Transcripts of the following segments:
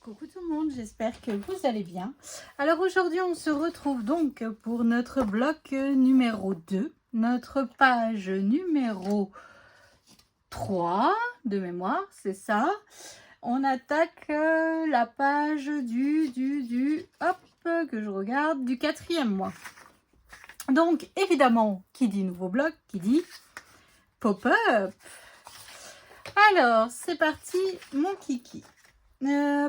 Coucou tout le monde, j'espère que vous allez bien. Alors aujourd'hui on se retrouve donc pour notre bloc numéro 2, notre page numéro 3 de mémoire, c'est ça. On attaque la page hop, que je regarde, du 4e mois. Donc évidemment, qui dit nouveau bloc, qui dit pop-up. Alors c'est parti mon kiki. Dans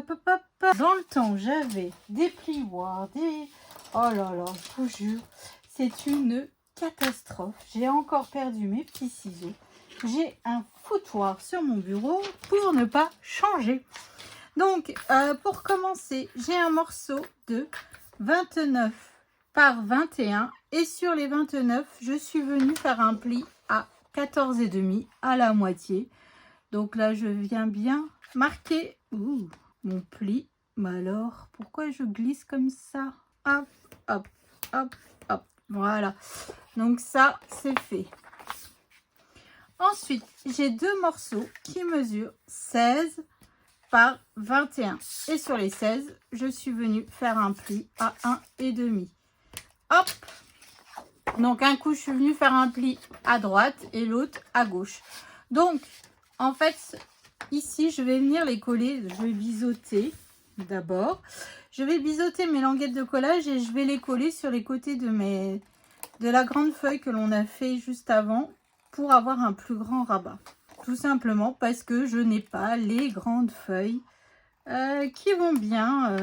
le temps, j'avais des plioirs, des... Oh là là, je vous jure, c'est une catastrophe. J'ai encore perdu mes petits ciseaux. J'ai un foutoir sur mon bureau pour ne pas changer. Donc, pour commencer, j'ai un morceau de 29 par 21. Et sur les 29, je suis venue faire un pli à 14,5 à la moitié. Donc là, je viens bien marquer mon pli. Mais alors, pourquoi je glisse comme ça? Hop, hop, hop, hop. Voilà. Donc ça, c'est fait. Ensuite, j'ai deux morceaux qui mesurent 16 par 21. Et sur les 16, je suis venue faire un pli à 1,5. Hop. Donc, un coup, je suis venue faire un pli à droite et l'autre à gauche. Donc, en fait, ici, je vais venir les coller. Je vais biseauter d'abord. Je vais biseauter mes languettes de collage et je vais les coller sur les côtés de la grande feuille que l'on a fait juste avant pour avoir un plus grand rabat. Tout simplement parce que je n'ai pas les grandes feuilles qui vont bien.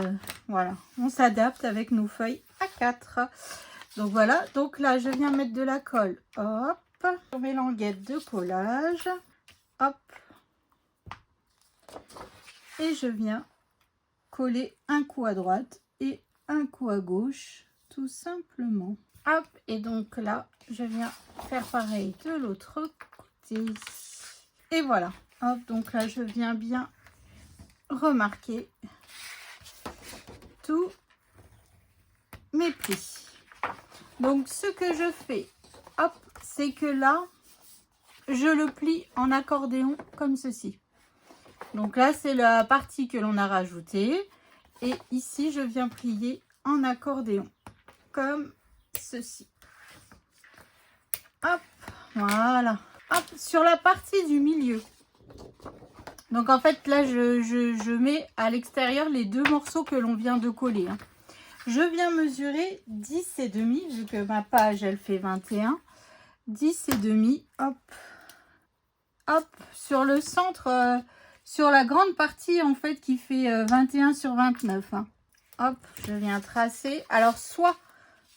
Voilà, on s'adapte avec nos feuilles A4. Donc voilà, donc là, je viens mettre de la colle. Hop, sur mes languettes de collage. Hop. Et je viens coller un coup à droite et un coup à gauche, tout simplement. Hop, et donc là, je viens faire pareil de l'autre côté. Et voilà. Hop, donc là, je viens bien remarquer tous mes plis. Donc, ce que je fais, hop, c'est que là, je le plie en accordéon comme ceci. Donc là, c'est la partie que l'on a rajoutée. Et ici, je viens plier en accordéon, comme ceci. Hop, voilà. Hop, sur la partie du milieu. Donc en fait, là, je mets à l'extérieur les deux morceaux que l'on vient de coller. Hein. Je viens mesurer 10,5, vu que ma page, elle fait 21. 10,5, hop. Hop, sur le centre... sur la grande partie, en fait, qui fait 21 sur 29. Hein. Hop, je viens tracer. Alors, soit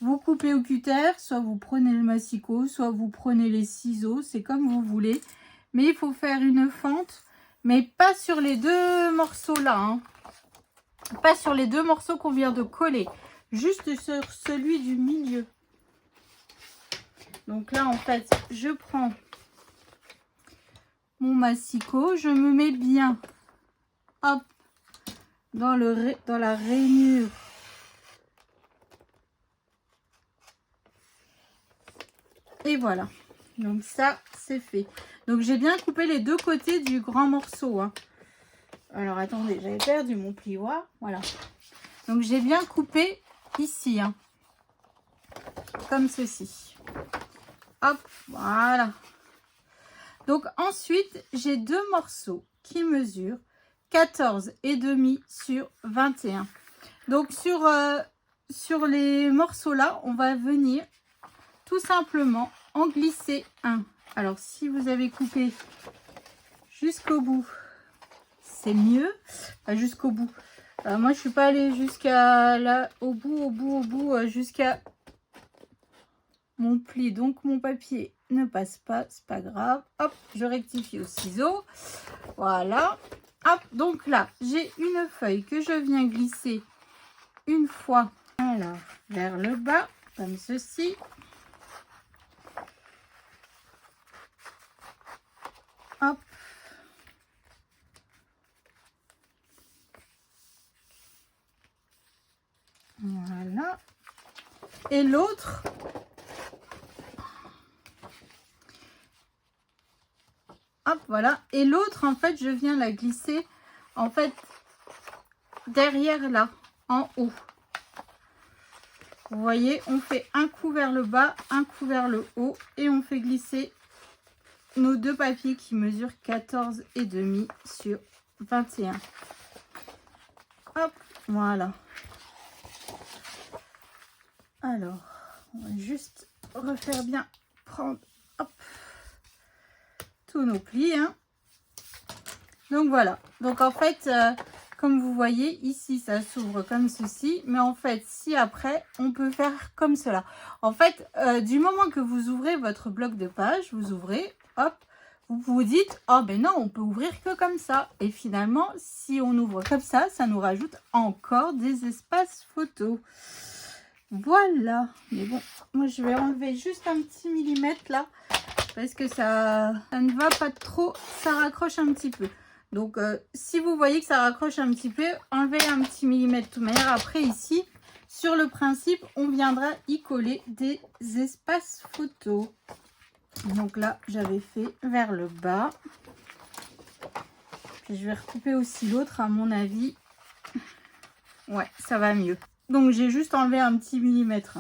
vous coupez au cutter, soit vous prenez le massicot, soit vous prenez les ciseaux. C'est comme vous voulez. Mais il faut faire une fente, mais pas sur les deux morceaux-là. Hein. Pas sur les deux morceaux qu'on vient de coller. Juste sur celui du milieu. Donc là, en fait, je prends... mon massicot, je me mets bien hop dans la rainure et voilà. Donc ça c'est fait. Donc j'ai bien coupé les deux côtés du grand morceau. Hein. Alors attendez, j'avais perdu mon plioir. Voilà. Donc j'ai bien coupé ici, hein, comme ceci. Hop, voilà. Donc ensuite, j'ai deux morceaux qui mesurent 14,5 sur 21. Donc sur les morceaux là, on va venir tout simplement en glisser un. Alors si vous avez coupé jusqu'au bout, c'est mieux. Enfin, jusqu'au bout. Moi je suis pas allée jusqu'à là, au bout, jusqu'à mon pli. Donc mon papier ne passe pas, c'est pas grave. Hop, je rectifie au ciseau. Voilà. Hop, donc là, j'ai une feuille que je viens glisser une fois. Alors, vers le bas, comme ceci. Hop. Voilà. Et l'autre... Hop, voilà. Et l'autre, en fait, je viens la glisser, en fait, derrière là, en haut. Vous voyez, on fait un coup vers le bas, un coup vers le haut et on fait glisser nos deux papiers qui mesurent 14,5 sur 21. Hop, voilà. Alors, on va juste refaire bien, prendre hop, tous nos plis. Hein. Donc voilà, donc en fait, comme vous voyez, ici ça s'ouvre comme ceci, mais en fait, si après, on peut faire comme cela. En fait, du moment que vous ouvrez votre bloc de page, vous ouvrez, hop, vous vous dites, oh ben non, on peut ouvrir que comme ça. Et finalement, si on ouvre comme ça, ça nous rajoute encore des espaces photos. Voilà, mais bon, moi je vais enlever juste un petit millimètre là, parce que ça ne va pas trop, ça raccroche un petit peu. Donc, si vous voyez que ça raccroche un petit peu, enlevez un petit millimètre de toute manière. Après, ici, sur le principe, on viendra y coller des espaces photos. Donc là, j'avais fait vers le bas. Puis je vais recouper aussi l'autre, à mon avis. Ouais, ça va mieux. Donc, j'ai juste enlevé un petit millimètre.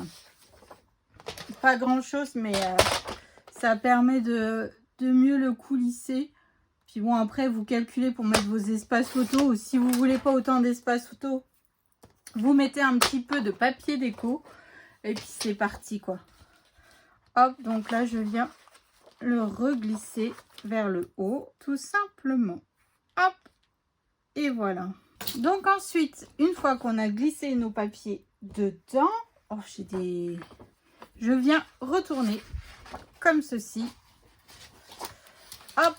Pas grand-chose, mais ça permet de mieux le coulisser. Puis bon, après, vous calculez pour mettre vos espaces photos. Si vous voulez pas autant d'espace photo, vous mettez un petit peu de papier déco. Et puis, c'est parti, quoi. Hop, donc là, je viens le reglisser vers le haut, tout simplement. Hop, et voilà. Donc ensuite, une fois qu'on a glissé nos papiers dedans, oh, je viens retourner comme ceci. Hop,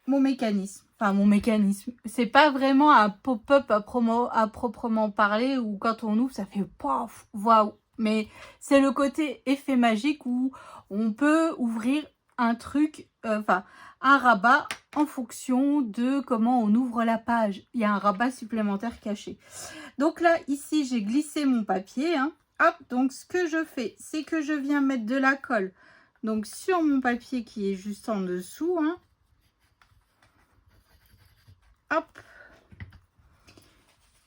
mon mécanisme. Enfin, mon mécanisme. C'est pas vraiment un pop-up à proprement parler où quand on ouvre, ça fait paf, waouh. Mais c'est le côté effet magique où on peut ouvrir un truc, un rabat en fonction de comment on ouvre la page. Il y a un rabat supplémentaire caché. Donc là, ici, j'ai glissé mon papier. Hein. Hop, donc ce que je fais, c'est que je viens mettre de la colle. Donc sur mon papier qui est juste en dessous. Hein. Hop.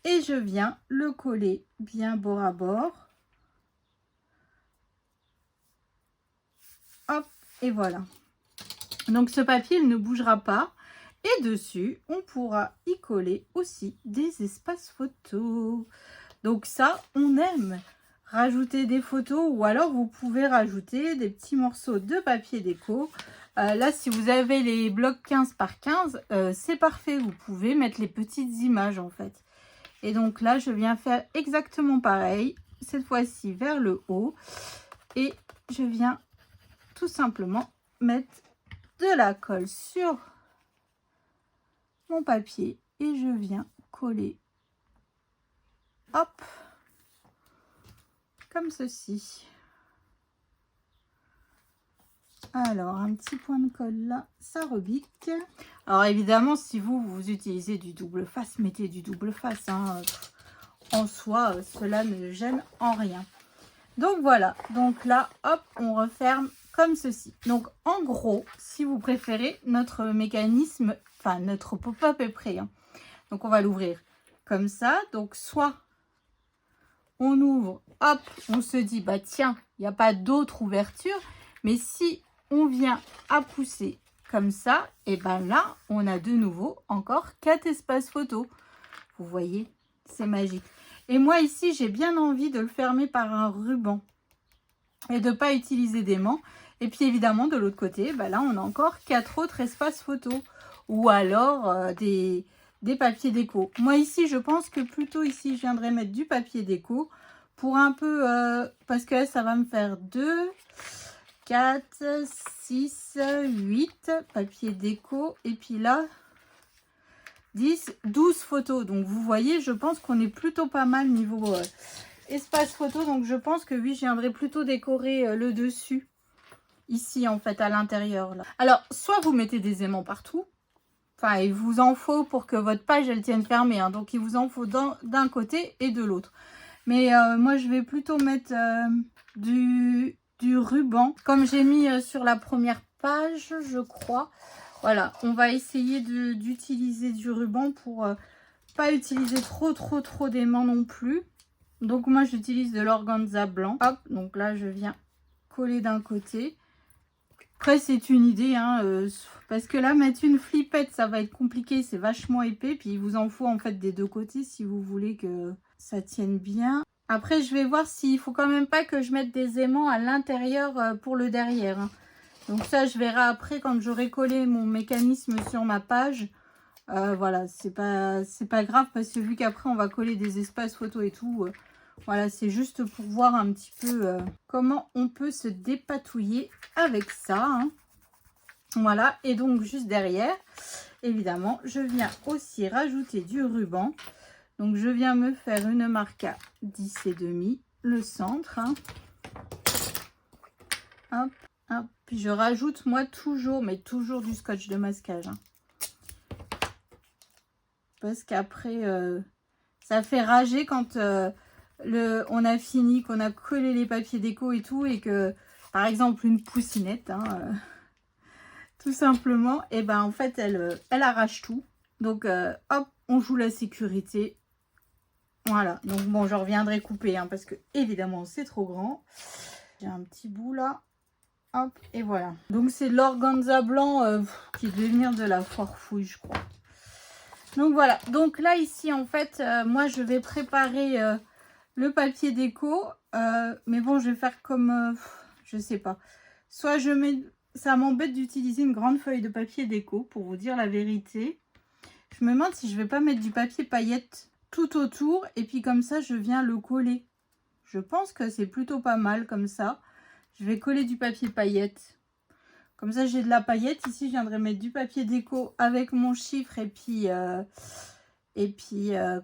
Et je viens le coller bien bord à bord. Hop, et voilà. Donc ce papier, il ne bougera pas. Et dessus, on pourra y coller aussi des espaces photos. Donc ça, on aime rajouter des photos ou alors vous pouvez rajouter des petits morceaux de papier déco. Là, si vous avez les blocs 15 par 15, c'est parfait. Vous pouvez mettre les petites images en fait. Et donc là, je viens faire exactement pareil. Cette fois-ci vers le haut. Et je viens tout simplement mettre de la colle sur mon papier. Et je viens coller. Hop. Comme ceci. Alors, un petit point de colle là, ça rebique. Alors évidemment, si vous utilisez du double face, mettez du double face. Hein. En soi, cela ne gêne en rien. Donc voilà, donc là, hop, on referme comme ceci. Donc en gros, si vous préférez, notre mécanisme, enfin notre pop-up est prêt. Hein. Donc on va l'ouvrir comme ça. Donc soit on ouvre, hop, on se dit, bah tiens, il n'y a pas d'autre ouverture. Mais si on vient à pousser comme ça, et ben là, on a de nouveau encore 4 espaces photos. Vous voyez, c'est magique. Et moi ici, j'ai bien envie de le fermer par un ruban et de ne pas utiliser d'aimant. Et puis évidemment, de l'autre côté, ben là, on a encore 4 autres espaces photos. Ou alors des papiers déco. Moi ici, je pense que plutôt ici, je viendrai mettre du papier déco pour un peu, parce que là, ça va me faire 2, 4, 6, 8 papiers déco. Et puis là, 10, 12 photos. Donc vous voyez, je pense qu'on est plutôt pas mal niveau espace photo. Donc je pense que oui, je viendrai plutôt décorer le dessus. Ici, en fait, à l'intérieur. Alors, soit vous mettez des aimants partout. Enfin, il vous en faut pour que votre page, elle tienne fermée. Hein. Donc, il vous en faut d'un côté et de l'autre. Mais moi, je vais plutôt mettre du ruban. Comme j'ai mis sur la première page, je crois. Voilà, on va essayer d'utiliser du ruban pas utiliser trop d'aimant non plus. Donc moi j'utilise de l'organza blanc. Hop, donc là je viens coller d'un côté. Après c'est une idée, hein, parce que là mettre une flippette ça va être compliqué, c'est vachement épais. Puis il vous en faut en fait des deux côtés si vous voulez que ça tienne bien. Après je vais voir s'il faut quand même pas que je mette des aimants à l'intérieur pour le derrière. Hein. Donc ça je verrai après quand j'aurai collé mon mécanisme sur ma page. Voilà, c'est pas grave parce que vu qu'après on va coller des espaces photos et tout. Voilà, c'est juste pour voir un petit peu comment on peut se dépatouiller avec ça. Hein. Voilà, et donc juste derrière, évidemment, je viens aussi rajouter du ruban. Donc je viens me faire une marque à 10,5, le centre. Hein. Hop, hop. Puis je rajoute moi toujours, mais toujours du scotch de masquage. Hein. Parce qu'après, ça fait rager quand on a fini, qu'on a collé les papiers déco et tout, et que, par exemple, une poussinette, hein, tout simplement, et ben en fait, elle arrache tout. Donc, hop, on joue la sécurité. Voilà, donc bon, je reviendrai couper, hein, parce que, évidemment, c'est trop grand. J'ai un petit bout là. Hop, et voilà. Donc, c'est l'organza blanc qui devait venir de la Forfouille, je crois. Donc voilà, donc là ici en fait, moi je vais préparer le papier déco, mais bon je vais faire comme, je sais pas, soit je mets, ça m'embête d'utiliser une grande feuille de papier déco pour vous dire la vérité. Je me demande si je vais pas mettre du papier paillette tout autour et puis comme ça je viens le coller. Je pense que c'est plutôt pas mal comme ça. Je vais coller du papier paillette. Comme ça, j'ai de la paillette. Ici, je viendrai mettre du papier déco avec mon chiffre et puis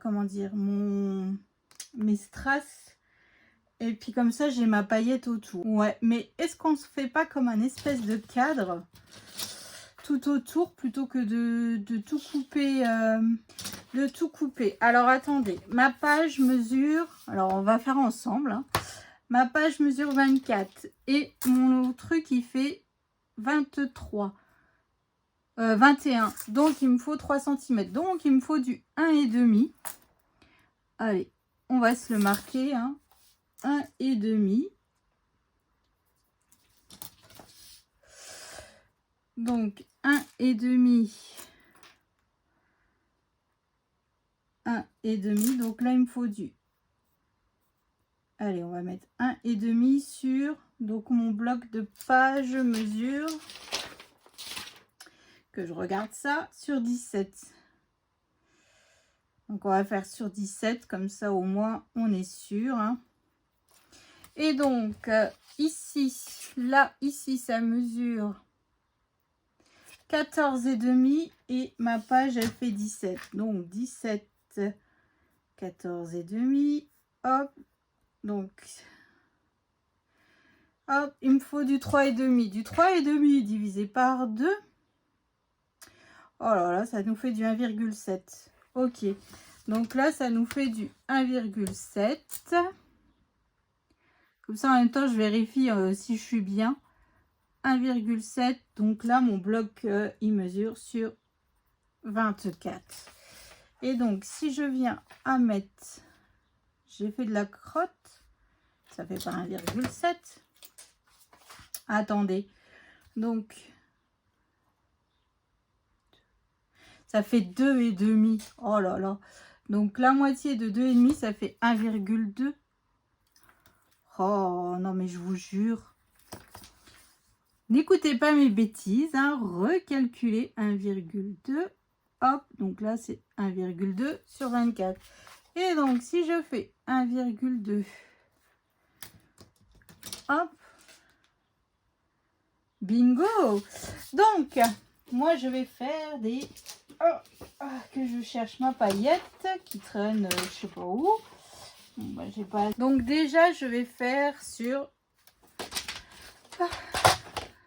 comment dire, mes strass. Et puis comme ça, j'ai ma paillette autour. Ouais, mais est-ce qu'on se fait pas comme un espèce de cadre tout autour plutôt que de tout couper Alors, attendez. Ma page mesure... Alors, on va faire ensemble. Hein. Ma page mesure 24. Et mon truc, il fait... 21, donc il me faut 3 cm, donc il me faut du 1,5. Allez, on va se le marquer, hein. 1,5. Donc 1,5. 1,5, donc là il me faut du... Allez, on va mettre 1,5 sur... Donc mon bloc de page mesure, que je regarde ça, sur 17. Donc on va faire sur 17, comme ça au moins on est sûr. Hein. Et donc ici, là, ici ça mesure 14,5 et ma page elle fait 17. Donc 17, 14,5, hop, donc... Hop, il me faut du 3,5. Du 3,5 divisé par 2. Oh là là, ça nous fait du 1,7. Ok. Donc là, ça nous fait du 1,7. Comme ça, en même temps, je vérifie si je suis bien. 1,7. Donc là, mon bloc, il mesure sur 24. Et donc, si je viens à mettre... J'ai fait de la crotte. Ça fait pas 1,7. Attendez, donc ça fait 2,5. Oh là là. Donc la moitié de 2,5, ça fait 1,2. Oh non, mais je vous jure. N'écoutez pas mes bêtises. Hein. Recalculez 1,2. Hop, donc là c'est 1,2 sur 24. Et donc si je fais 1,2. Hop. Bingo! Donc, moi, je vais faire des... que je cherche ma paillette qui traîne, je sais pas où. Bon, bah, j'ai pas... Donc, déjà, je vais faire sur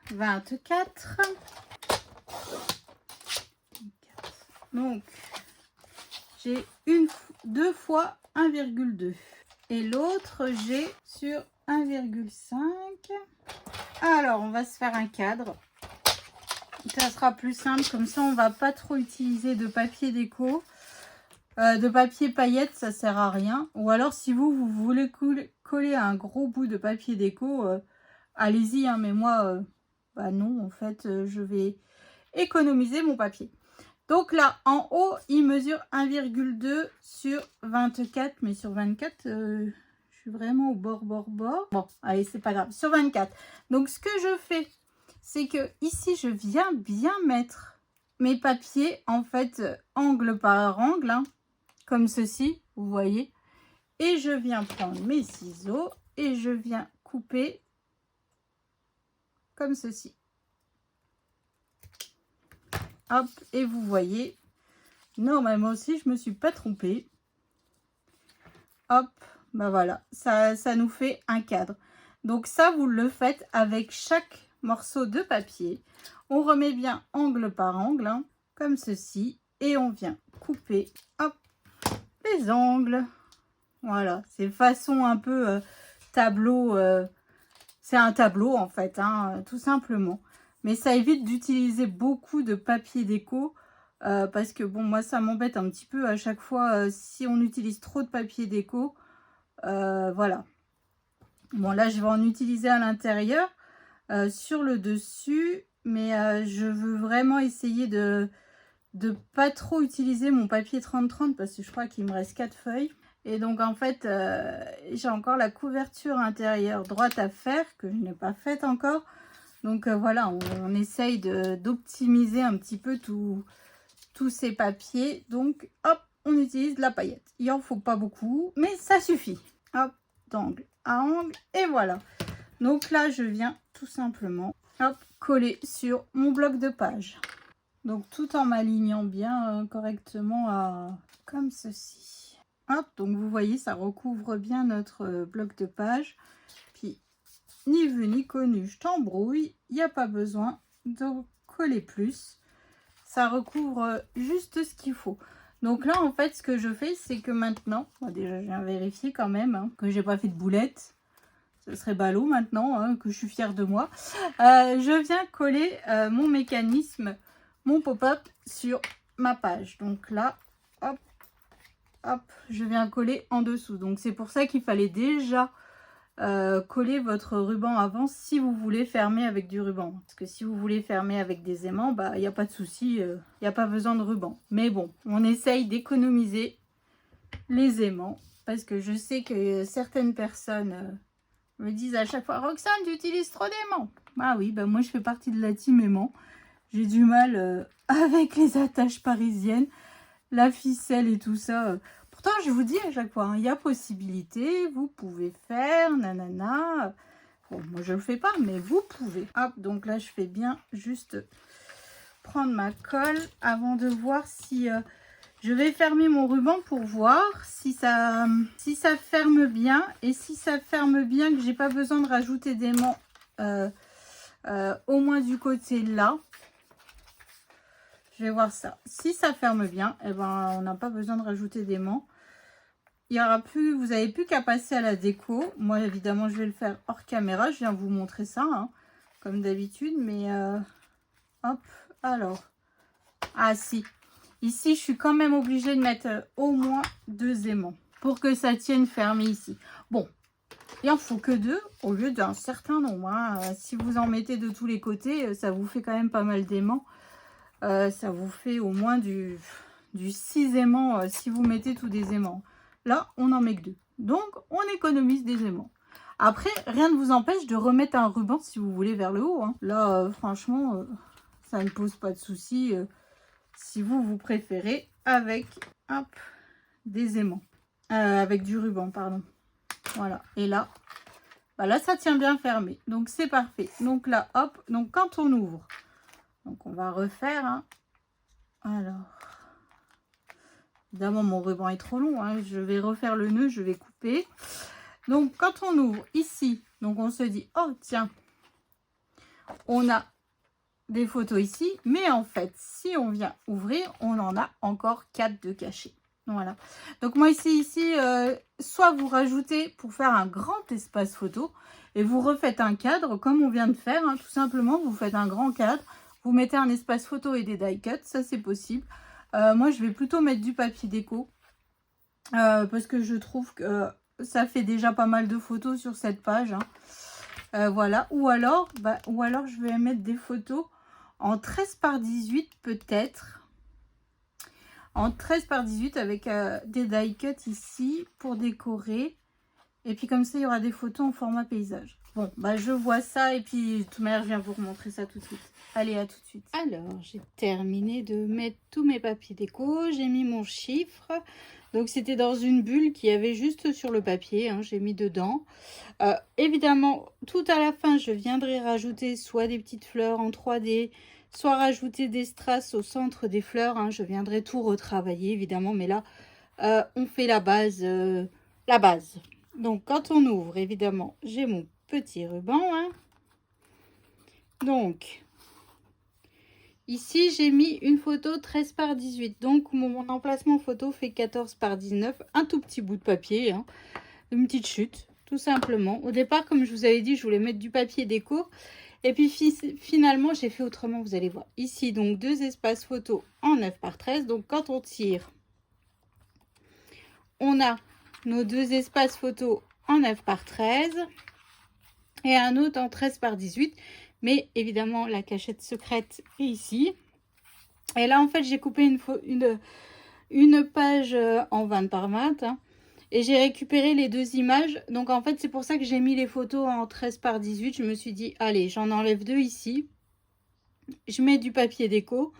24. Donc, j'ai deux fois 1,2. Et l'autre, j'ai sur 1,5. Alors, on va se faire un cadre. Ça sera plus simple. Comme ça, on va pas trop utiliser de papier déco. De papier paillettes, ça sert à rien. Ou alors, si vous voulez coller un gros bout de papier déco, allez-y, hein, mais moi, bah non, en fait, je vais économiser mon papier. Donc là, en haut, il mesure 1,2 sur 24, mais sur 24, je suis vraiment au bord. Bon, allez, c'est pas grave, sur 24. Donc, ce que je fais, c'est que ici, je viens bien mettre mes papiers, en fait, angle par angle, hein, comme ceci, vous voyez. Et je viens prendre mes ciseaux et je viens couper comme ceci. Hop, et vous voyez, normalement aussi, je me suis pas trompée. Hop, ben voilà, ça nous fait un cadre. Donc ça, vous le faites avec chaque morceau de papier. On remet bien angle par angle, hein, comme ceci. Et on vient couper, hop, les angles. Voilà, c'est façon un peu tableau. C'est un tableau en fait, hein, tout simplement. Mais ça évite d'utiliser beaucoup de papier déco. Parce que bon, moi ça m'embête un petit peu à chaque fois si on utilise trop de papier déco. Voilà. Bon, là je vais en utiliser à l'intérieur, sur le dessus. Mais je veux vraiment essayer de pas trop utiliser mon papier 30-30 parce que je crois qu'il me reste 4 feuilles. Et donc en fait, j'ai encore la couverture intérieure droite à faire que je n'ai pas faite encore. Donc voilà, on essaye d'optimiser un petit peu tous ces papiers. Donc hop, on utilise de la paillette. Il en faut pas beaucoup, mais ça suffit. Hop, d'angle à angle et voilà. Donc là, je viens tout simplement hop, coller sur mon bloc de page. Donc tout en m'alignant bien correctement comme ceci. Hop, donc vous voyez, ça recouvre bien notre bloc de page. Puis, ni vu ni connu, je t'embrouille. Il n'y a pas besoin de coller plus. Ça recouvre juste ce qu'il faut. Donc là, en fait, ce que je fais, c'est que maintenant, bon, déjà, je viens vérifier quand même hein, que j'ai pas fait de boulettes. Ce serait ballot maintenant, hein, que je suis fière de moi. Je viens coller mon mécanisme, mon pop-up sur ma page. Donc là, hop, hop, je viens coller en dessous. Donc c'est pour ça qu'il fallait déjà coller votre ruban avant si vous voulez fermer avec du ruban. Parce que si vous voulez fermer avec des aimants, bah il n'y a pas de souci, il n'y a pas besoin de ruban. Mais bon, on essaye d'économiser les aimants parce que je sais que certaines personnes me disent à chaque fois, Roxane, tu utilises trop d'aimants. Ah oui, bah moi je fais partie de la team aimant. J'ai du mal avec les attaches parisiennes, la ficelle et tout ça. Pourtant, je vous dis à chaque fois, hein, il y a possibilité, vous pouvez faire, nanana. Bon, moi je le fais pas, mais vous pouvez. Hop, donc là je fais bien juste prendre ma colle avant de voir si... je vais fermer mon ruban pour voir si ça ferme bien. Et si ça ferme bien, que j'ai pas besoin de rajouter d'aimants au moins du côté là. Je vais voir ça. Si ça ferme bien, eh ben, on n'a pas besoin de rajouter d'aimants. Il y aura plus, vous n'avez plus qu'à passer à la déco. Moi, évidemment, je vais le faire hors caméra. Je viens vous montrer ça, hein, comme d'habitude. Mais, hop, alors. Ah, si. Ici, je suis quand même obligée de mettre au moins 2 aimants pour que ça tienne fermé ici. Bon, il en faut que 2 au lieu d'un certain nombre. Hein. Si vous en mettez de tous les côtés, ça vous fait quand même pas mal d'aimants. Ça vous fait au moins du 6 aimants si vous mettez tous des aimants. Là, on n'en met que 2. Donc, on économise des aimants. Après, rien ne vous empêche de remettre un ruban si vous voulez vers le haut. Hein. Là, franchement, ça ne pose pas de souci si vous préférez avec hop, des aimants. Avec du ruban, pardon. Voilà. Et là, bah là, ça tient bien fermé. Donc, c'est parfait. Donc là, hop. Donc, quand on ouvre, donc on va refaire. Hein. Alors, évidemment, mon ruban est trop long. Hein. Je vais refaire le nœud, je vais couper. Donc, quand on ouvre ici, donc on se dit, oh tiens, on a des photos ici. Mais en fait, si on vient ouvrir, on en a encore 4 de cachés. Voilà. Donc, moi, ici, soit vous rajoutez pour faire un grand espace photo et vous refaites un cadre comme on vient de faire. Hein, tout simplement, vous faites un grand cadre. Vous mettez un espace photo et des die cuts, ça c'est possible. Moi je vais plutôt mettre du papier déco parce que je trouve que ça fait déjà pas mal de photos sur cette page. Hein. Voilà. Ou alors je vais mettre des photos en 13 par 18 peut-être. En 13 par 18 avec des die cut ici pour décorer. Et puis comme ça, il y aura des photos en format paysage. Bon, bah je vois ça et puis de toute manière, je viens vous montrer ça tout de suite. Allez, à tout de suite. Alors, j'ai terminé de mettre tous mes papiers déco. J'ai mis mon chiffre. Donc, c'était dans une bulle qu'il y avait juste sur le papier. Hein, j'ai mis dedans. Évidemment, tout à la fin, je viendrai rajouter soit des petites fleurs en 3D, soit rajouter des strass au centre des fleurs. Hein, je viendrai tout retravailler, évidemment. Mais là, on fait la base. Donc, quand on ouvre, évidemment, j'ai mon petit ruban. Hein. Donc, ici, j'ai mis une photo 13 par 18. Donc, mon emplacement photo fait 14 par 19. Un tout petit bout de papier. Hein. Une petite chute, tout simplement. Au départ, comme je vous avais dit, je voulais mettre du papier déco. Et puis, finalement, j'ai fait autrement, vous allez voir. Ici, donc, 2 espaces photo en 9 par 13. Donc, quand on tire, on a nos 2 espaces photo en 9 par 13 et un autre en 13 par 18. Mais évidemment, la cachette secrète est ici. Et là, en fait, j'ai coupé une page en 20 par 20. Hein, et j'ai récupéré les 2 images. Donc, en fait, c'est pour ça que j'ai mis les photos en 13 par 18. Je me suis dit, allez, j'en enlève 2 ici. Je mets du papier déco.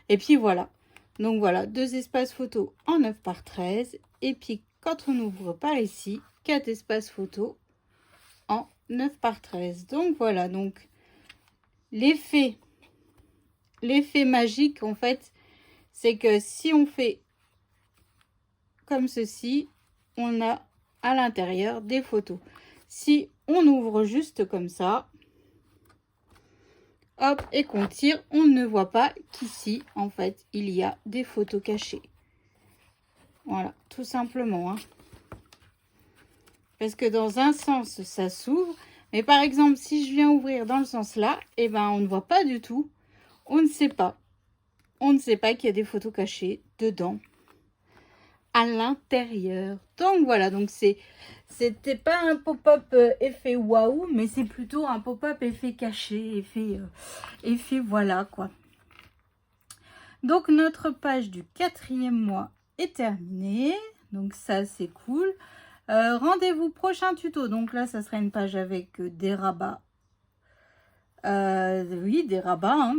Et puis, voilà. Donc, voilà, 2 espaces photos en 9 par 13. Et puis, quand on ouvre par ici, 4 espaces photos en 9 par 13. Donc, voilà. Donc, l'effet magique, en fait, c'est que si on fait comme ceci, on a à l'intérieur des photos. Si on ouvre juste comme ça, hop, et qu'on tire, on ne voit pas qu'ici, en fait, il y a des photos cachées. Voilà, tout simplement. Hein. Parce que dans un sens, ça s'ouvre. Mais par exemple, si je viens ouvrir dans le sens là, eh ben, on ne voit pas du tout. On ne sait pas. On ne sait pas qu'il y a des photos cachées dedans, à l'intérieur. Donc voilà, donc c'était pas un pop-up effet waouh, mais c'est plutôt un pop-up effet caché, effet voilà quoi. Donc notre page du 4e mois est terminée. Donc ça c'est cool. Rendez-vous prochain tuto. Donc là ça sera une page avec des rabats. Oui, des rabats.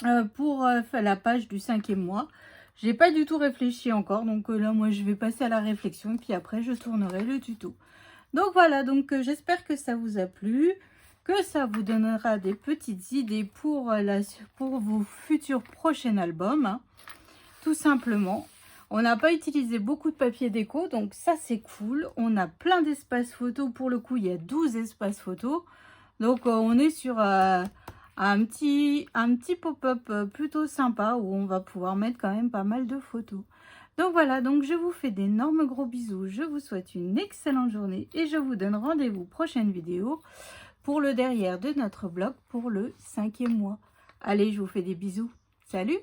Hein. Pour la page du 5e mois. J'ai pas du tout réfléchi encore. Donc là moi je vais passer à la réflexion. Et puis après je tournerai le tuto. Donc voilà, donc j'espère que ça vous a plu. Que ça vous donnera des petites idées pour vos futurs prochains albums. Hein. Tout simplement. On n'a pas utilisé beaucoup de papier déco, donc ça c'est cool. On a plein d'espaces photos. Pour le coup, il y a 12 espaces photos. Donc on est sur un petit pop-up plutôt sympa où on va pouvoir mettre quand même pas mal de photos. Donc voilà, donc je vous fais d'énormes gros bisous. Je vous souhaite une excellente journée et je vous donne rendez-vous prochaine vidéo pour le derrière de notre blog pour le 5e mois. Allez, je vous fais des bisous. Salut!